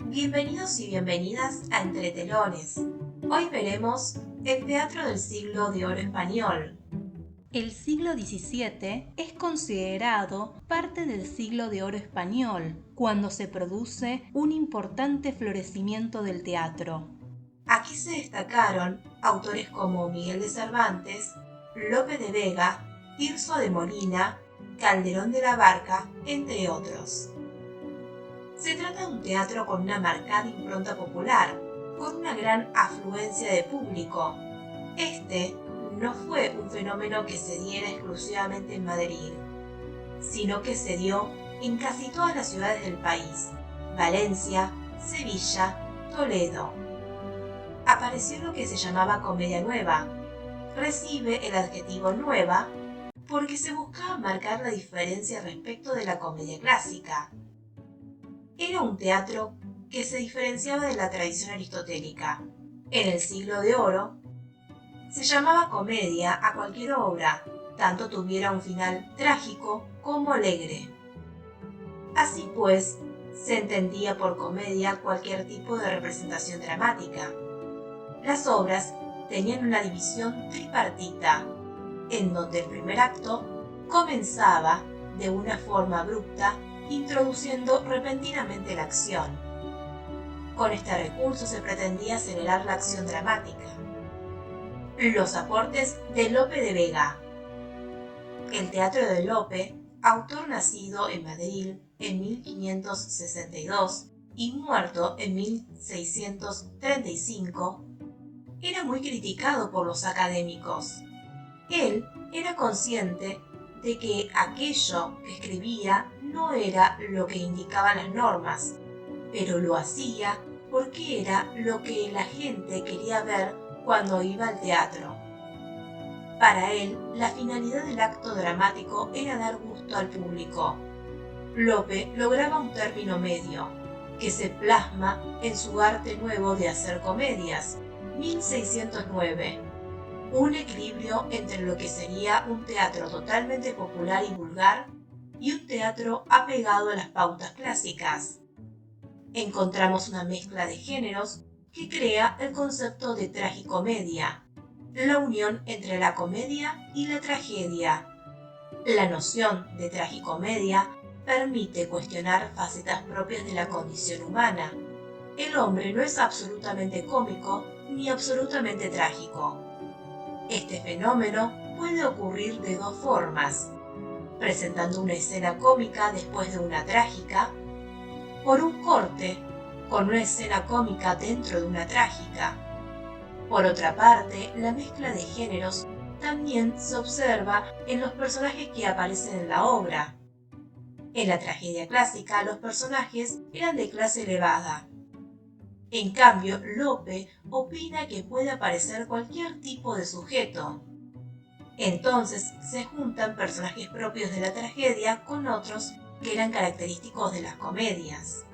Bienvenidos y bienvenidas a Entre Telones. Hoy veremos el teatro del siglo de oro español. El siglo XVII es considerado parte del siglo de oro español, cuando se produce un importante florecimiento del teatro. Aquí se destacaron autores como Miguel de Cervantes, Lope de Vega, Tirso de Molina, Calderón de la Barca, entre otros. Se trata de un teatro con una marcada impronta popular, con una gran afluencia de público. Este no fue un fenómeno que se diera exclusivamente en Madrid, sino que se dio en casi todas las ciudades del país: Valencia, Sevilla, Toledo. Apareció lo que se llamaba comedia nueva. Recibe el adjetivo nueva porque se buscaba marcar la diferencia respecto de la comedia clásica. Era un teatro que se diferenciaba de la tradición aristotélica. En el siglo de oro, se llamaba comedia a cualquier obra, tanto tuviera un final trágico como alegre. Así pues, se entendía por comedia cualquier tipo de representación dramática. Las obras tenían una división tripartita, en donde el primer acto comenzaba de una forma abrupta, introduciendo repentinamente la acción. Con este recurso se pretendía acelerar la acción dramática. Los aportes de Lope de Vega. El teatro de Lope, autor nacido en Madrid en 1562 y muerto en 1635, era muy criticado por los académicos. Él era consciente de que aquello que escribía no era lo que indicaban las normas, pero lo hacía porque era lo que la gente quería ver cuando iba al teatro. Para él, la finalidad del acto dramático era dar gusto al público. Lope lograba un término medio, que se plasma en su arte nuevo de hacer comedias, 1609. Un equilibrio entre lo que sería un teatro totalmente popular y vulgar y un teatro apegado a las pautas clásicas. Encontramos una mezcla de géneros que crea el concepto de tragicomedia, la unión entre la comedia y la tragedia. La noción de tragicomedia permite cuestionar facetas propias de la condición humana. El hombre no es absolutamente cómico ni absolutamente trágico. Este fenómeno puede ocurrir de dos formas: presentando una escena cómica después de una trágica, por un corte, con una escena cómica dentro de una trágica. Por otra parte, la mezcla de géneros también se observa en los personajes que aparecen en la obra. En la tragedia clásica, los personajes eran de clase elevada. En cambio, Lope opina que puede aparecer cualquier tipo de sujeto. Entonces se juntan personajes propios de la tragedia con otros que eran característicos de las comedias,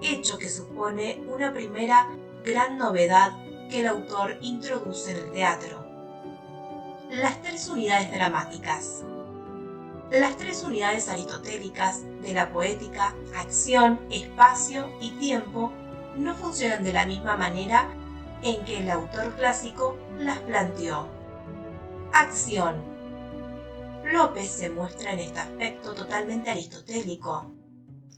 hecho que supone una primera gran novedad que el autor introduce en el teatro. Las tres unidades dramáticas. Las tres unidades aristotélicas de la poética, acción, espacio y tiempo, no funcionan de la misma manera en que el autor clásico las planteó. Acción. Lope se muestra en este aspecto totalmente aristotélico.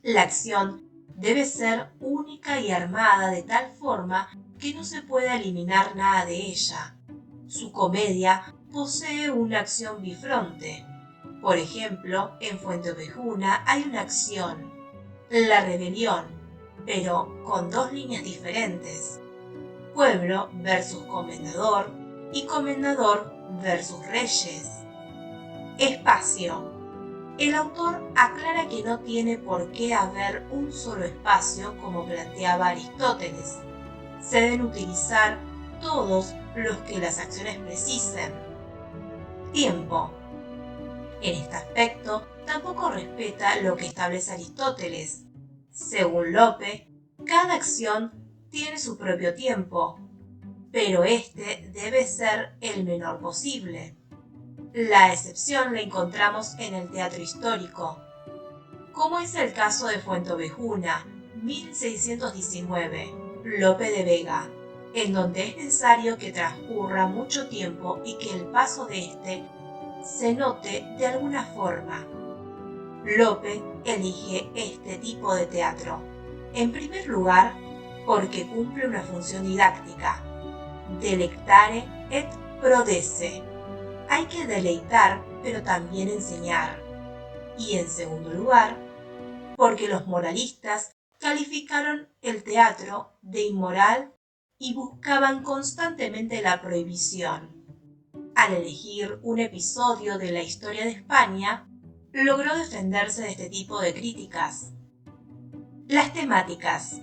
La acción debe ser única y armada de tal forma que no se pueda eliminar nada de ella. Su comedia posee una acción bifronte. Por ejemplo, en Fuenteovejuna hay una acción, la rebelión, pero con dos líneas diferentes: pueblo versus comendador y comendador versus reyes. Espacio. El autor aclara que no tiene por qué haber un solo espacio como planteaba Aristóteles. Se deben utilizar todos los que las acciones precisen. Tiempo. En este aspecto, tampoco respeta lo que establece Aristóteles. Según Lope, cada acción tiene su propio tiempo, pero este debe ser el menor posible. La excepción la encontramos en el teatro histórico, como es el caso de Fuenteovejuna, 1619, Lope de Vega, en donde es necesario que transcurra mucho tiempo y que el paso de este se note de alguna forma. Lope elige este tipo de teatro, en primer lugar, porque cumple una función didáctica, delectare et prodesse. Hay que deleitar, pero también enseñar. Y en segundo lugar, porque los moralistas calificaron el teatro de inmoral y buscaban constantemente la prohibición. Al elegir un episodio de la historia de España, logró defenderse de este tipo de críticas. Las temáticas.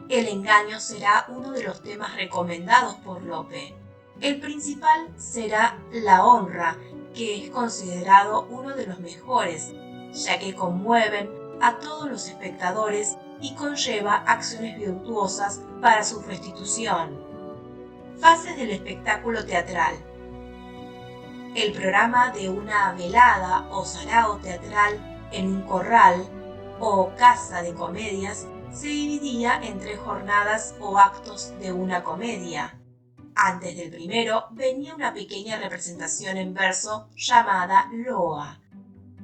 El engaño será uno de los temas recomendados por Lope. El principal será la honra, que es considerado uno de los mejores, ya que conmueven a todos los espectadores y conlleva acciones virtuosas para su restitución. Fases del espectáculo teatral. El programa de una velada o sarao teatral en un corral o casa de comedias se dividía en 3 jornadas o actos de una comedia. Antes del primero venía una pequeña representación en verso llamada loa,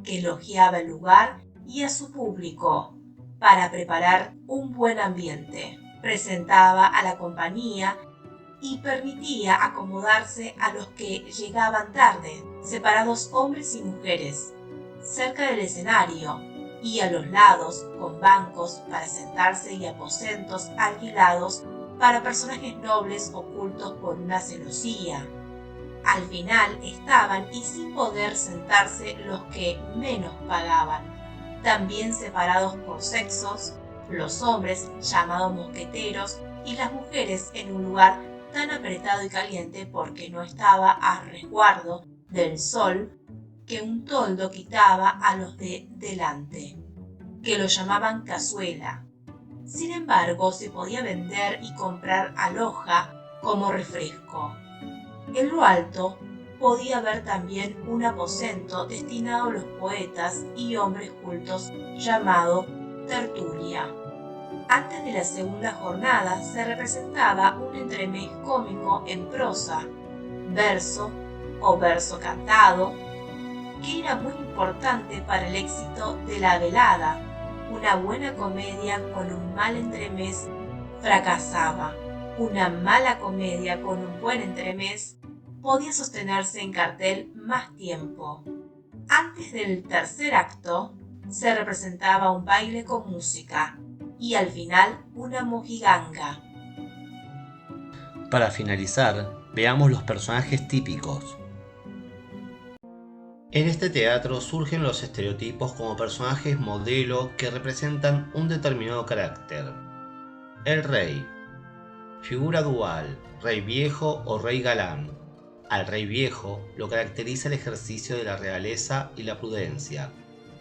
que elogiaba el lugar y a su público para preparar un buen ambiente. Presentaba a la compañía y permitía acomodarse a los que llegaban tarde, separados hombres y mujeres, cerca del escenario y a los lados con bancos para sentarse y aposentos alquilados para personajes nobles ocultos por una celosía. Al final estaban y sin poder sentarse los que menos pagaban, también separados por sexos, los hombres llamados mosqueteros y las mujeres en un lugar tan apretado y caliente porque no estaba a resguardo del sol que un toldo quitaba a los de delante, que lo llamaban cazuela. Sin embargo, se podía vender y comprar aloja como refresco. En lo alto podía haber también un aposento destinado a los poetas y hombres cultos llamado tertulia. Antes de la segunda jornada se representaba un entremés cómico en prosa, verso o verso cantado, que era muy importante para el éxito de la velada. Una buena comedia con un mal entremés fracasaba. Una mala comedia con un buen entremés podía sostenerse en cartel más tiempo. Antes del tercer acto se representaba un baile con música y al final una mojiganga. Para finalizar, veamos los personajes típicos. En este teatro surgen los estereotipos como personajes modelo que representan un determinado carácter. El rey. Figura dual, rey viejo o rey galán. Al rey viejo lo caracteriza el ejercicio de la realeza y la prudencia.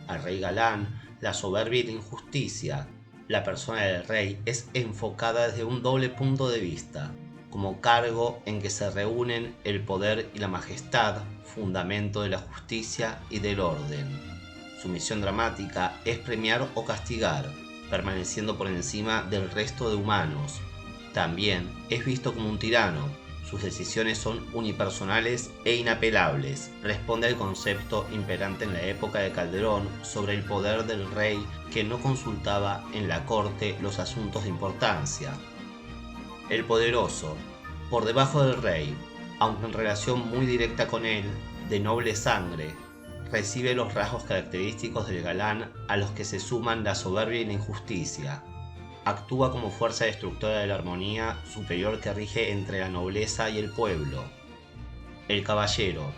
Al rey galán, la soberbia y la injusticia. La persona del rey es enfocada desde un doble punto de vista, como cargo en que se reúnen el poder y la majestad, fundamento de la justicia y del orden. Su misión dramática es premiar o castigar, permaneciendo por encima del resto de humanos. También es visto como un tirano. Sus decisiones son unipersonales e inapelables. Responde al concepto imperante en la época de Calderón sobre el poder del rey que no consultaba en la corte los asuntos de importancia. El poderoso, por debajo del rey, aunque en relación muy directa con él, de noble sangre, recibe los rasgos característicos del galán a los que se suman la soberbia y la injusticia. Actúa como fuerza destructora de la armonía superior que rige entre la nobleza y el pueblo. El caballero.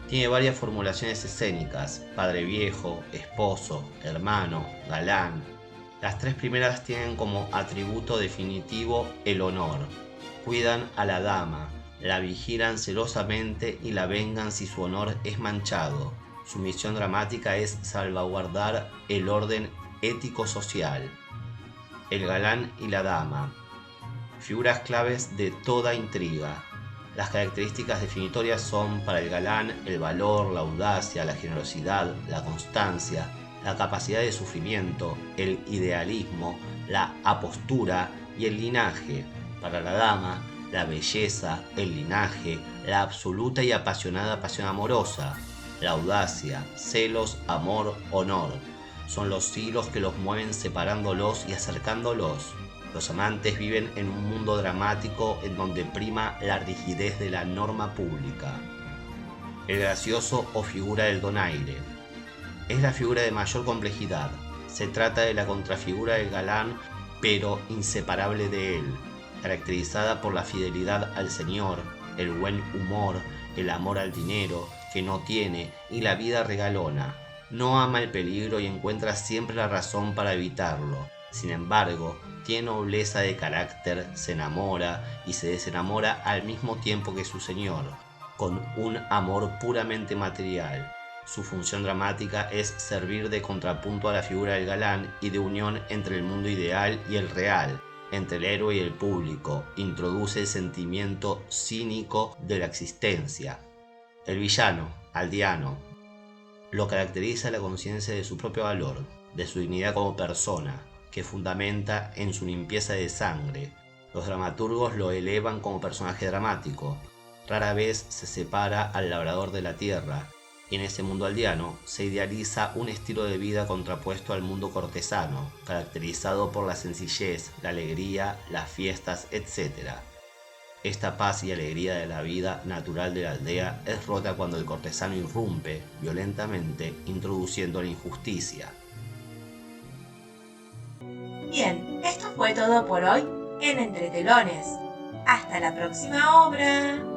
Tiene varias formulaciones escénicas: padre viejo, esposo, hermano, galán. Las 3 primeras tienen como atributo definitivo el honor. Cuidan a la dama, la vigilan celosamente y la vengan si su honor es manchado. Su misión dramática es salvaguardar el orden ético-social. El galán y la dama. Figuras claves de toda intriga. Las características definitorias son para el galán el valor, la audacia, la generosidad, la constancia, la capacidad de sufrimiento, el idealismo, la apostura y el linaje. Para la dama, la belleza, el linaje, la absoluta y apasionada pasión amorosa, la audacia, celos, amor, honor. Son los hilos que los mueven separándolos y acercándolos. Los amantes viven en un mundo dramático en donde prima la rigidez de la norma pública. El gracioso o figura del donaire. Es la figura de mayor complejidad. Se trata de la contrafigura del galán, pero inseparable de él, caracterizada por la fidelidad al señor, el buen humor, el amor al dinero, que no tiene, y la vida regalona. No ama el peligro y encuentra siempre la razón para evitarlo. Sin embargo, tiene nobleza de carácter, se enamora y se desenamora al mismo tiempo que su señor, con un amor puramente material. Su función dramática es servir de contrapunto a la figura del galán y de unión entre el mundo ideal y el real, entre el héroe y el público. Introduce el sentimiento cínico de la existencia. El villano, aldeano, lo caracteriza la conciencia de su propio valor, de su dignidad como persona, que fundamenta en su limpieza de sangre. Los dramaturgos lo elevan como personaje dramático. Rara vez se separa al labrador de la tierra, y en ese mundo aldeano se idealiza un estilo de vida contrapuesto al mundo cortesano, caracterizado por la sencillez, la alegría, las fiestas, etc. Esta paz y alegría de la vida natural de la aldea es rota cuando el cortesano irrumpe violentamente, introduciendo la injusticia. Bien, esto fue todo por hoy en Entre Telones. Hasta la próxima obra.